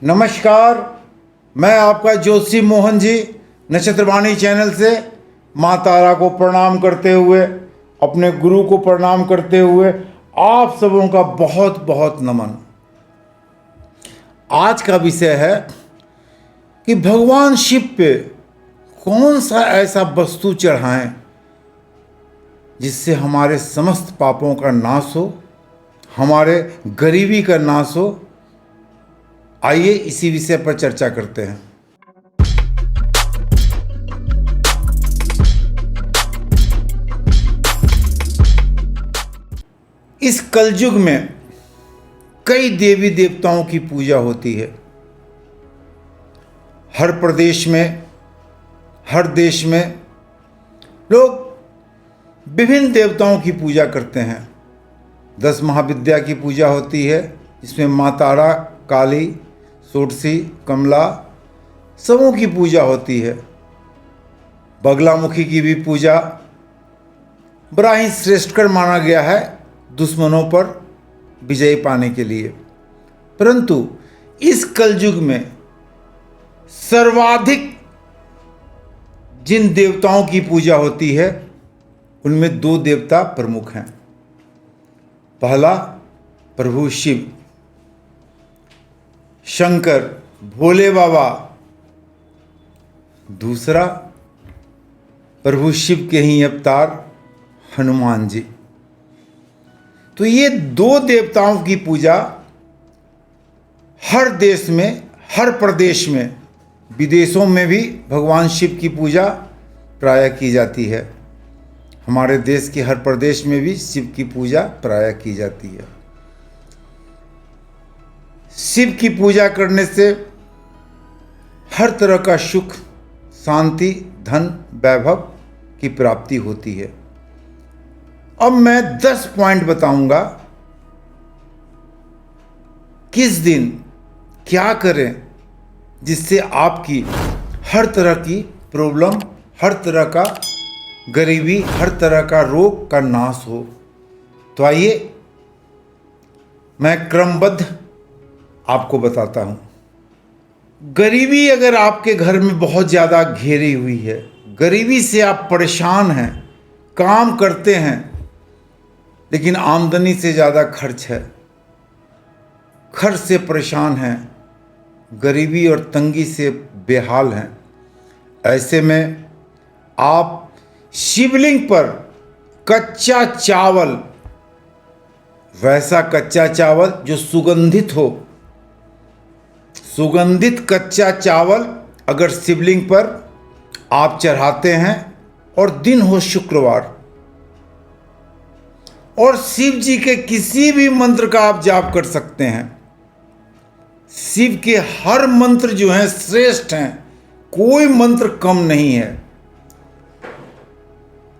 नमस्कार, मैं आपका ज्योतिषी मोहन जी नक्षत्रवाणी चैनल से माँ तारा को प्रणाम करते हुए, अपने गुरु को प्रणाम करते हुए आप सबों का बहुत बहुत नमन। आज का विषय है कि भगवान शिव पे कौन सा ऐसा वस्तु चढ़ाएं जिससे हमारे समस्त पापों का नाश हो, हमारे गरीबी का नाश हो। आइए इसी विषय पर चर्चा करते हैं। इस कलयुग में कई देवी देवताओं की पूजा होती है। हर प्रदेश में, हर देश में लोग विभिन्न देवताओं की पूजा करते हैं। 10 महाविद्या की पूजा होती है, इसमें माँ तारा, काली, षोडशी, कमला सबों की पूजा होती है। बगलामुखी की भी पूजा बड़ा ही श्रेष्ठकर माना गया है दुश्मनों पर विजय पाने के लिए। परंतु इस कलयुग में सर्वाधिक जिन देवताओं की पूजा होती है उनमें 2 देवता प्रमुख हैं। पहला प्रभु शिव, शंकर, भोले बाबा। दूसरा प्रभु शिव के ही अवतार हनुमान जी। तो ये 2 देवताओं की पूजा हर देश में, हर प्रदेश में, विदेशों में भी भगवान शिव की पूजा प्रायः की जाती है। हमारे देश के हर प्रदेश में भी शिव की पूजा प्रायः की जाती है। शिव की पूजा करने से हर तरह का सुख, शांति, धन, वैभव की प्राप्ति होती है। अब मैं 10 पॉइंट बताऊंगा किस दिन क्या करें जिससे आपकी हर तरह की प्रॉब्लम, हर तरह का गरीबी, हर तरह का रोग का नाश हो। तो आइए मैं क्रमबद्ध आपको बताता हूं। गरीबी अगर आपके घर में बहुत ज़्यादा घेरी हुई है, गरीबी से आप परेशान हैं, काम करते हैं लेकिन आमदनी से ज़्यादा खर्च है, खर्च से परेशान हैं, गरीबी और तंगी से बेहाल हैं, ऐसे में आप शिवलिंग पर कच्चा चावल, वैसा कच्चा चावल जो सुगंधित हो, सुगंधित कच्चा चावल अगर शिवलिंग पर आप चढ़ाते हैं और दिन हो शुक्रवार, और शिव जी के किसी भी मंत्र का आप जाप कर सकते हैं। शिव के हर मंत्र जो हैं श्रेष्ठ हैं, कोई मंत्र कम नहीं है।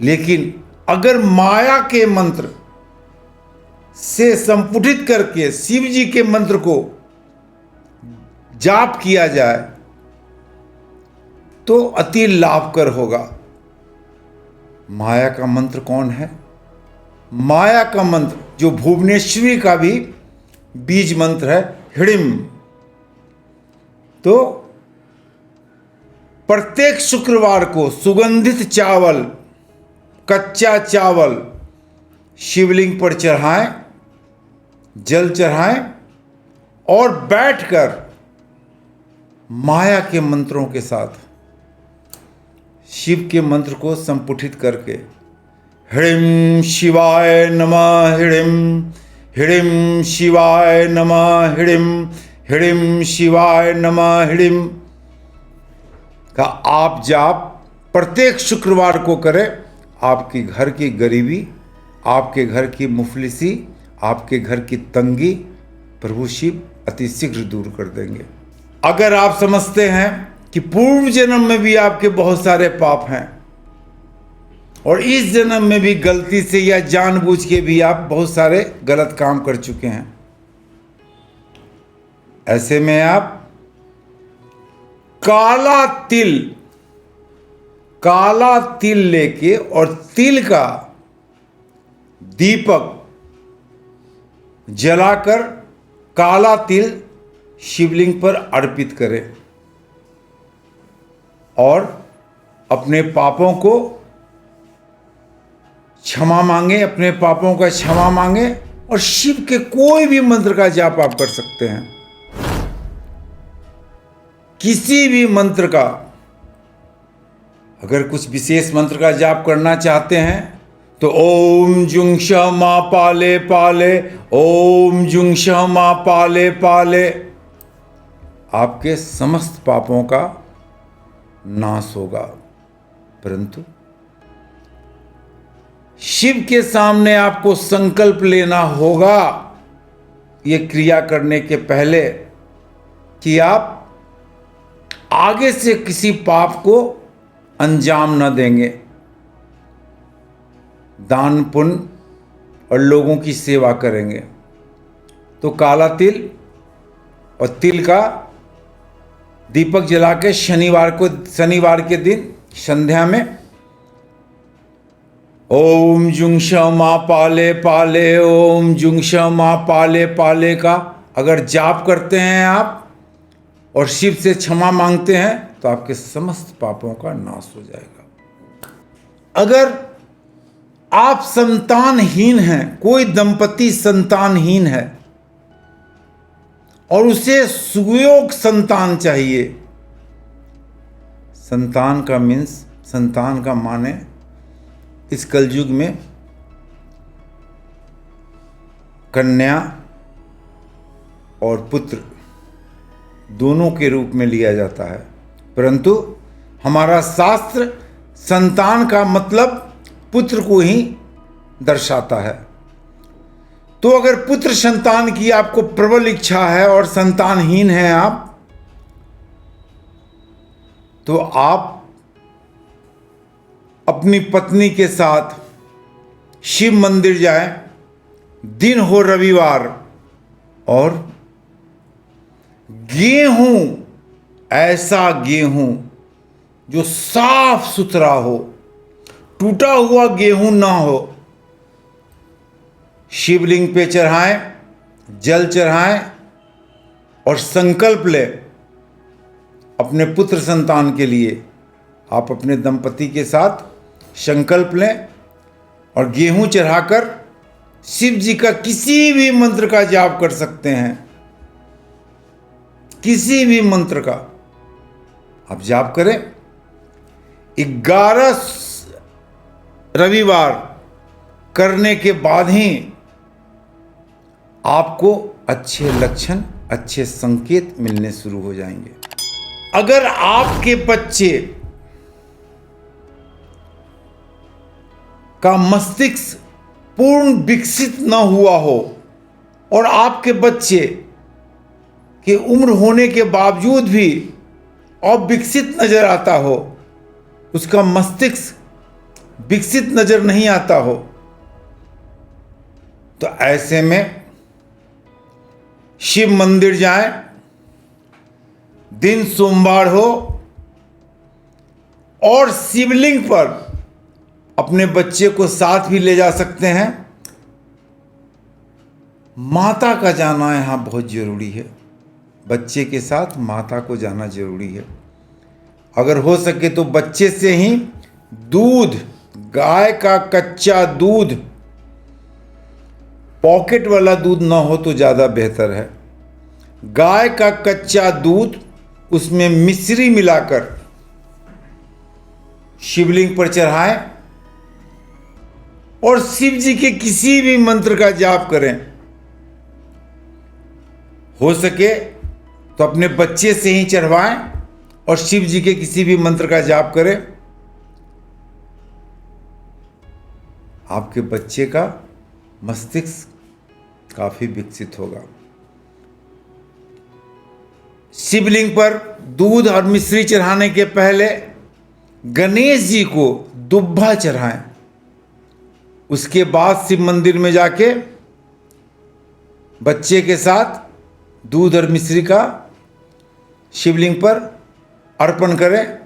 लेकिन अगर माया के मंत्र से संपुटित करके शिव जी के मंत्र को जाप किया जाए तो अति लाभकर होगा। माया का मंत्र कौन है? माया का मंत्र जो भुवनेश्वरी का भी बीज मंत्र है, हिडिम। तो प्रत्येक शुक्रवार को सुगंधित चावल, कच्चा चावल शिवलिंग पर चढ़ाएं, जल चढ़ाएं और बैठकर माया के मंत्रों के साथ शिव के मंत्र को संपुटित करके हिडिम शिवाय नमः, हिडिम हिडिम शिवाय नमः, हिडिम हिडिम शिवाय नमः, हिडिम का आप जाप प्रत्येक शुक्रवार को करें। आपके घर की गरीबी, आपके घर की मुफलिसी, आपके घर की तंगी प्रभु शिव अति शीघ्र दूर कर देंगे। अगर आप समझते हैं कि पूर्व जन्म में भी आपके बहुत सारे पाप हैं और इस जन्म में भी गलती से या जानबूझ के भी आप बहुत सारे गलत काम कर चुके हैं, ऐसे में आप काला तिल लेके और तिल का दीपक जलाकर काला तिल शिवलिंग पर अर्पित करें और अपने पापों को क्षमा मांगे, अपने पापों का क्षमा मांगे और शिव के कोई भी मंत्र का जाप आप कर सकते हैं। किसी भी मंत्र का, अगर कुछ विशेष मंत्र का जाप करना चाहते हैं तो ओम जुंग श मा पाले पाले, ओम जुंग श मा पाले पाले, आपके समस्त पापों का नाश होगा। परंतु शिव के सामने आपको संकल्प लेना होगा ये क्रिया करने के पहले कि आप आगे से किसी पाप को अंजाम न देंगे, दान पुण्य और लोगों की सेवा करेंगे। तो काला तिल और तिल का दीपक जला के शनिवार के दिन संध्या में ओम जुंग श मा पाले पाले, ओम जुंग श मा पाले पाले का अगर जाप करते हैं आप और शिव से क्षमा मांगते हैं तो आपके समस्त पापों का नाश हो जाएगा। अगर आप संतानहीन हैं, कोई दंपति संतानहीन है और उसे सुयोग संतान चाहिए, संतान का मीन्स, संतान का माने इस कलयुग में कन्या और पुत्र दोनों के रूप में लिया जाता है, परंतु हमारा शास्त्र संतान का मतलब पुत्र को ही दर्शाता है। तो अगर पुत्र संतान की आपको प्रबल इच्छा है और संतानहीन हैं आप, तो आप अपनी पत्नी के साथ शिव मंदिर जाएं, दिन हो रविवार, और गेहूं, ऐसा गेहूं जो साफ सुथरा हो, टूटा हुआ गेहूं ना हो, शिवलिंग पे चढ़ाएं, जल चढ़ाएं और संकल्प ले अपने पुत्र संतान के लिए। आप अपने दंपति के साथ संकल्प लें और गेहूं चढ़ाकर शिव जी का किसी भी मंत्र का जाप कर सकते हैं, किसी भी मंत्र का आप जाप करें। 11 रविवार करने के बाद ही आपको अच्छे लक्षण, अच्छे संकेत मिलने शुरू हो जाएंगे। अगर आपके बच्चे का मस्तिष्क पूर्ण विकसित न हुआ हो और आपके बच्चे की उम्र होने के बावजूद भी अविकसित नजर आता हो, उसका मस्तिष्क विकसित नजर नहीं आता हो, तो ऐसे में शिव मंदिर जाएं, दिन सोमवार हो, और शिवलिंग पर अपने बच्चे को साथ भी ले जा सकते हैं। माता का जाना यहाँ बहुत जरूरी है, बच्चे के साथ माता को जाना जरूरी है। अगर हो सके तो बच्चे से ही दूध, गाय का कच्चा दूध, पॉकेट वाला दूध ना हो तो ज़्यादा बेहतर है। गाय का कच्चा दूध, उसमें मिश्री मिलाकर शिवलिंग पर चढ़ाएं और शिव जी के किसी भी मंत्र का जाप करें। हो सके तो अपने बच्चे से ही चढ़वाएं और शिव जी के किसी भी मंत्र का जाप करें। आपके बच्चे का मस्तिष्क काफी विकसित होगा। शिवलिंग पर दूध और मिश्री चढ़ाने के पहले गणेश जी को दुब्बा चढ़ाएं। उसके बाद शिव मंदिर में जाके बच्चे के साथ दूध और मिश्री का शिवलिंग पर अर्पण करें।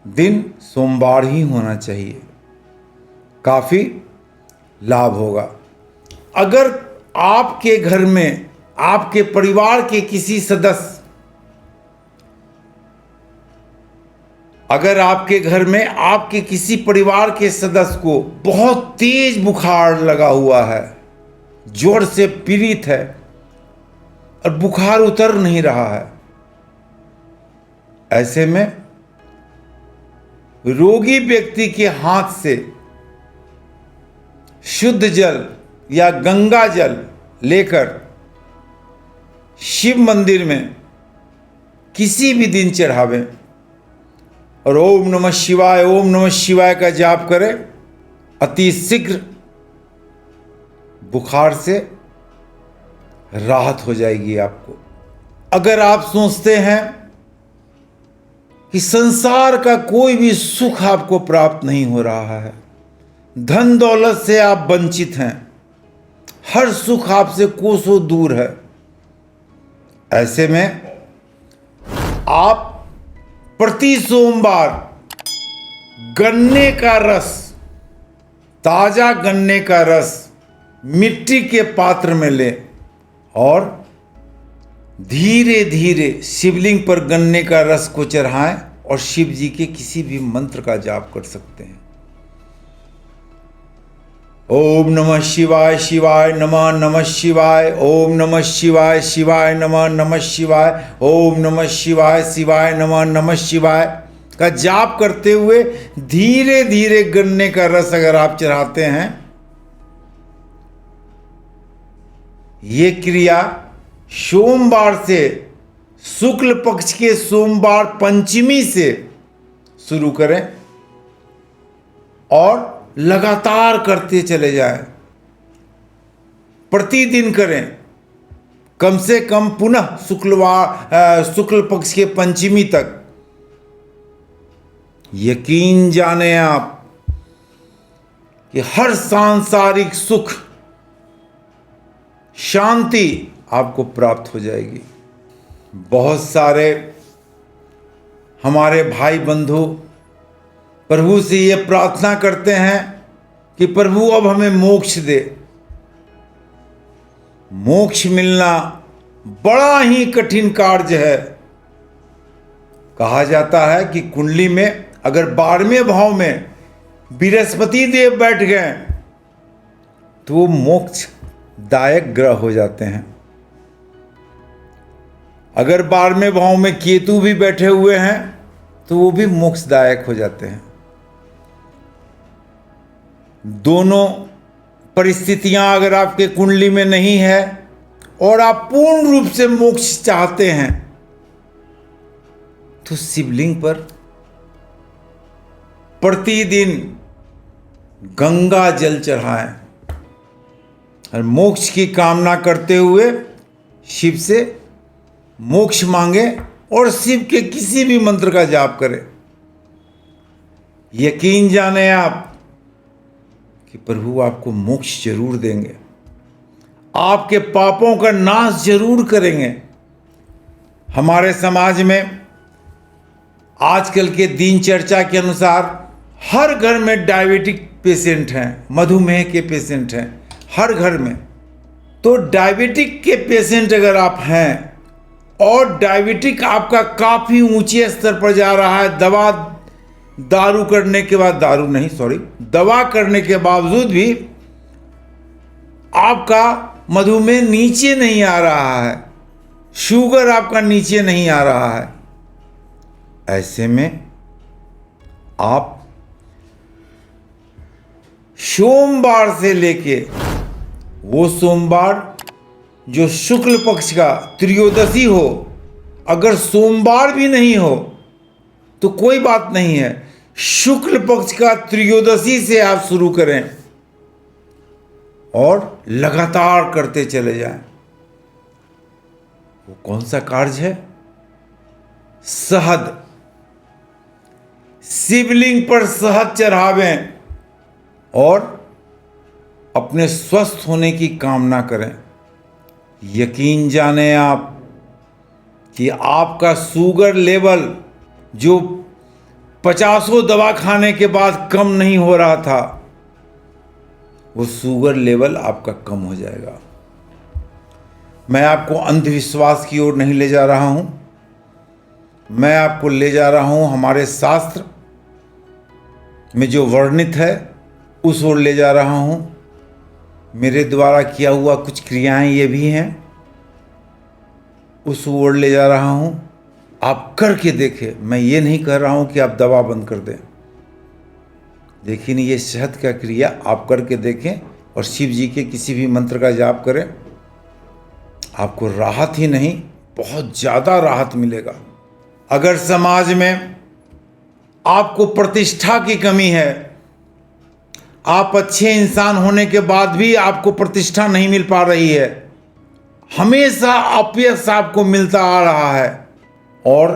दिन सोमवार ही होना चाहिए, काफी लाभ होगा। अगर आपके घर में आपके परिवार के किसी सदस्य, अगर आपके घर में आपके किसी परिवार के सदस्य को बहुत तेज बुखार लगा हुआ है, जोर से पीड़ित है और बुखार उतर नहीं रहा है, ऐसे में रोगी व्यक्ति के हाथ से शुद्ध जल या गंगा जल लेकर शिव मंदिर में किसी भी दिन चढ़ावें और ओम नमः शिवाय का जाप करें। अति शीघ्र बुखार से राहत हो जाएगी आपको। अगर आप सोचते हैं कि संसार का कोई भी सुख आपको प्राप्त नहीं हो रहा है, धन दौलत से आप वंचित हैं, हर सुख आपसे कोसों दूर है, ऐसे में आप प्रति सोमवार गन्ने का रस, ताजा गन्ने का रस मिट्टी के पात्र में लें और धीरे धीरे शिवलिंग पर गन्ने का रस को चढ़ाएं और शिव जी के किसी भी मंत्र का जाप कर सकते हैं। ओम नमः शिवाय शिवाय नमः नमः शिवाय, ओम नमः शिवाय शिवाय नमः नमः शिवाय, ओम नमः शिवाय शिवाय नमः नमः शिवाय का जाप करते हुए धीरे धीरे गन्ने का रस अगर आप चढ़ाते हैं, ये क्रिया सोमवार से शुक्ल पक्ष के सोमवार पंचमी से शुरू करें और लगातार करते चले जाएं। प्रतिदिन करें, कम से कम पुनः शुक्ल पक्ष के पंचमी तक। यकीन जाने आप कि हर सांसारिक सुख शांति आपको प्राप्त हो जाएगी। बहुत सारे हमारे भाई बंधु प्रभु से ये प्रार्थना करते हैं कि प्रभु अब हमें मोक्ष दे। मोक्ष मिलना बड़ा ही कठिन कार्य है। कहा जाता है कि कुंडली में अगर 12वें भाव में बृहस्पति देव बैठ गए तो वो मोक्षदायक ग्रह हो जाते हैं। अगर 12वें भाव में केतु भी बैठे हुए हैं तो वो भी मोक्षदायक हो जाते हैं। दोनों परिस्थितियां अगर आपके कुंडली में नहीं है और आप पूर्ण रूप से मोक्ष चाहते हैं तो शिवलिंग पर प्रतिदिन गंगा जल चढ़ाएं और मोक्ष की कामना करते हुए शिव से मोक्ष मांगे और शिव के किसी भी मंत्र का जाप करें। यकीन जाने आप कि प्रभु आपको मोक्ष जरूर देंगे, आपके पापों का नाश जरूर करेंगे। हमारे समाज में आजकल के दिनचर्या के अनुसार हर घर में डायबिटिक पेशेंट हैं, मधुमेह के पेशेंट हैं हर घर में। तो डायबिटिक के पेशेंट अगर आप हैं और डायबिटिक आपका काफ़ी ऊंचे स्तर पर जा रहा है, दवा करने के बावजूद भी आपका मधुमेह नीचे नहीं आ रहा है, शुगर आपका नीचे नहीं आ रहा है, ऐसे में आप सोमवार से लेके वो सोमवार जो शुक्ल पक्ष का त्रयोदशी हो, अगर सोमवार भी नहीं हो तो कोई बात नहीं है, शुक्ल पक्ष का त्रयोदशी से आप शुरू करें और लगातार करते चले जाएं। वो कौन सा कार्य है? शहद, शिवलिंग पर शहद चढ़ावें और अपने स्वस्थ होने की कामना करें। यकीन जाने आप कि आपका शुगर लेवल जो 50 दवा खाने के बाद कम नहीं हो रहा था, वो शुगर लेवल आपका कम हो जाएगा। मैं आपको अंधविश्वास की ओर नहीं ले जा रहा हूँ, मैं आपको ले जा रहा हूँ हमारे शास्त्र में जो वर्णित है उस ओर ले जा रहा हूँ। मेरे द्वारा किया हुआ कुछ क्रियाएं ये भी हैं, उस ओर ले जा रहा हूँ। आप करके देखें, मैं ये नहीं कह रहा हूँ कि आप दवा बंद कर दें। देखिए नहीं, ये शहद का क्रिया आप करके देखें और शिव जी के किसी भी मंत्र का जाप करें, आपको राहत ही नहीं बहुत ज़्यादा राहत मिलेगा। अगर समाज में आपको प्रतिष्ठा की कमी है, आप अच्छे इंसान होने के बाद भी आपको प्रतिष्ठा नहीं मिल पा रही है, हमेशा अपयश आपको मिलता आ रहा है और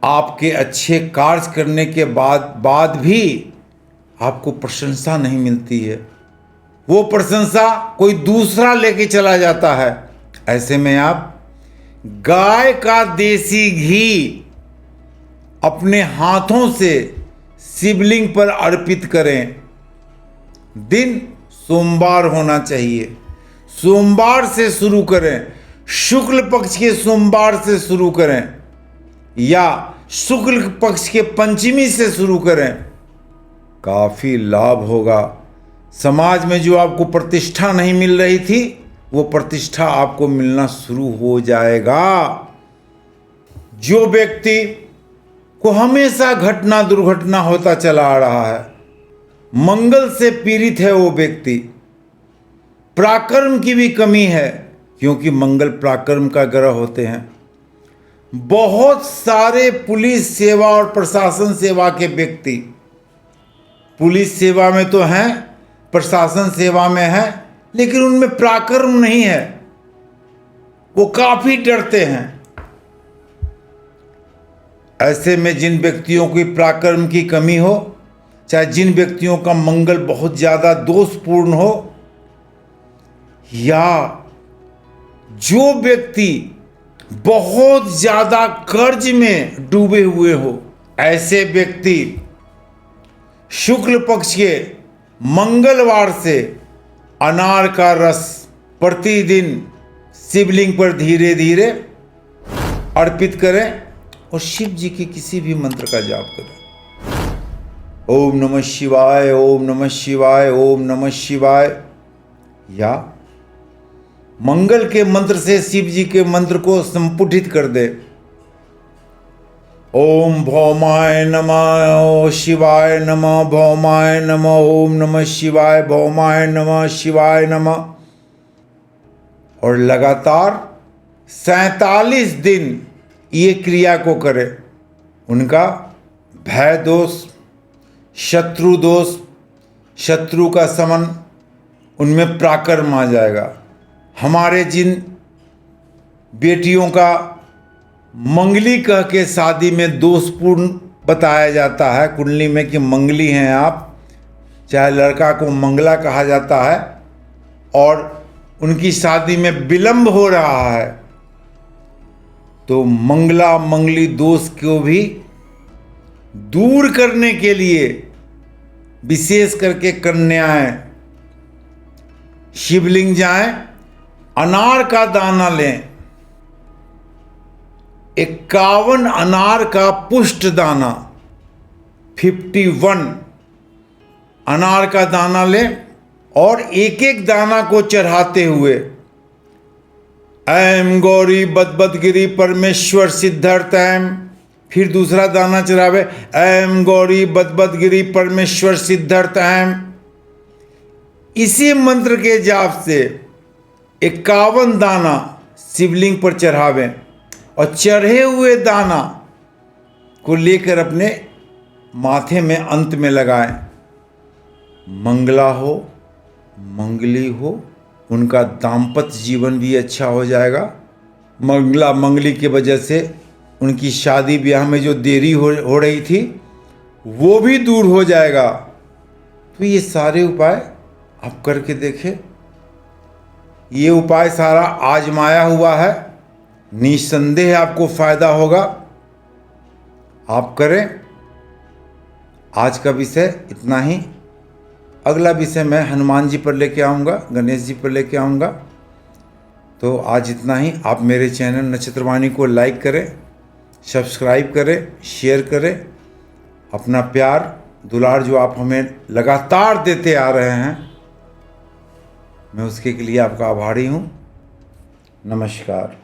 आपके अच्छे कार्य करने के बाद भी आपको प्रशंसा नहीं मिलती है, वो प्रशंसा कोई दूसरा लेके चला जाता है, ऐसे में आप गाय का देसी घी अपने हाथों से शिवलिंग पर अर्पित करें। दिन सोमवार होना चाहिए, सोमवार से शुरू करें, शुक्ल पक्ष के सोमवार से शुरू करें या शुक्ल पक्ष के पंचमी से शुरू करें, काफ़ी लाभ होगा। समाज में जो आपको प्रतिष्ठा नहीं मिल रही थी वो प्रतिष्ठा आपको मिलना शुरू हो जाएगा। जो व्यक्ति को हमेशा घटना दुर्घटना होता चला आ रहा है, मंगल से पीड़ित है वो व्यक्ति, पराक्रम की भी कमी है क्योंकि मंगल पराक्रम का ग्रह होते हैं। बहुत सारे पुलिस सेवा और प्रशासन सेवा के व्यक्ति पुलिस सेवा में तो हैं, प्रशासन सेवा में हैं, लेकिन उनमें पराक्रम नहीं है, वो काफी डरते हैं। ऐसे में जिन व्यक्तियों की पराक्रम की कमी हो, चाहे जिन व्यक्तियों का मंगल बहुत ज़्यादा दोषपूर्ण हो, या जो व्यक्ति बहुत ज़्यादा कर्ज में डूबे हुए हो, ऐसे व्यक्ति शुक्ल पक्ष के मंगलवार से अनार का रस प्रतिदिन शिवलिंग पर धीरे धीरे अर्पित करें और शिव जी के किसी भी मंत्र का जाप करें। ओम नमः शिवाय, ओम नमः शिवाय, ओम नमः शिवाय, या मंगल के मंत्र से शिव जी के मंत्र को संपुटित कर दे। ओम भौमाय नमः, ओ शिवाय नमः, भौमाय नमः, ओम नमः शिवाय, भौमाय नमः, शिवाय नमः, और लगातार 47 दिन ये क्रिया को करें। उनका भय दोष, शत्रु दोष, शत्रु का समन, उनमें पराक्रम आ जाएगा। हमारे जिन बेटियों का मंगली कह के शादी में दोषपूर्ण बताया जाता है कुंडली में कि मंगली हैं आप, चाहे लड़का को मंगला कहा जाता है, और उनकी शादी में विलंब हो रहा है, तो मंगला मंगली दोष को भी दूर करने के लिए विशेष करके कन्याएं शिवलिंग जाएं, अनार का दाना लें, 51 अनार का पुष्ट दाना, 51 अनार का दाना लें और एक एक दाना को चढ़ाते हुए ऐम गौरी बदबदगिरी परमेश्वर सिद्धार्थ ऐम, फिर दूसरा दाना चढ़ावे ऐम गौरी बदबदगिरी परमेश्वर सिद्धार्थ ऐम। इसी मंत्र के जाप से 51 दाना शिवलिंग पर चढ़ावें और चढ़े हुए दाना को लेकर अपने माथे में अंत में लगाएं। मंगला हो मंगली हो, उनका दाम्पत्य जीवन भी अच्छा हो जाएगा। मंगला मंगली की वजह से उनकी शादी ब्याह में जो देरी हो रही थी वो भी दूर हो जाएगा। तो ये सारे उपाय आप करके देखें। ये उपाय सारा आजमाया हुआ है, निसंदेह आपको फायदा होगा। आप करें। आज का विषय इतना ही। अगला विषय मैं हनुमान जी पर लेके आऊँगा, गणेश जी पर लेके आऊँगा। तो आज इतना ही। आप मेरे चैनल नक्षत्रवाणी को लाइक करें, सब्सक्राइब करें, शेयर करें। अपना प्यार दुलार जो आप हमें लगातार देते आ रहे हैं, मैं उसके लिए आपका आभारी हूँ। नमस्कार।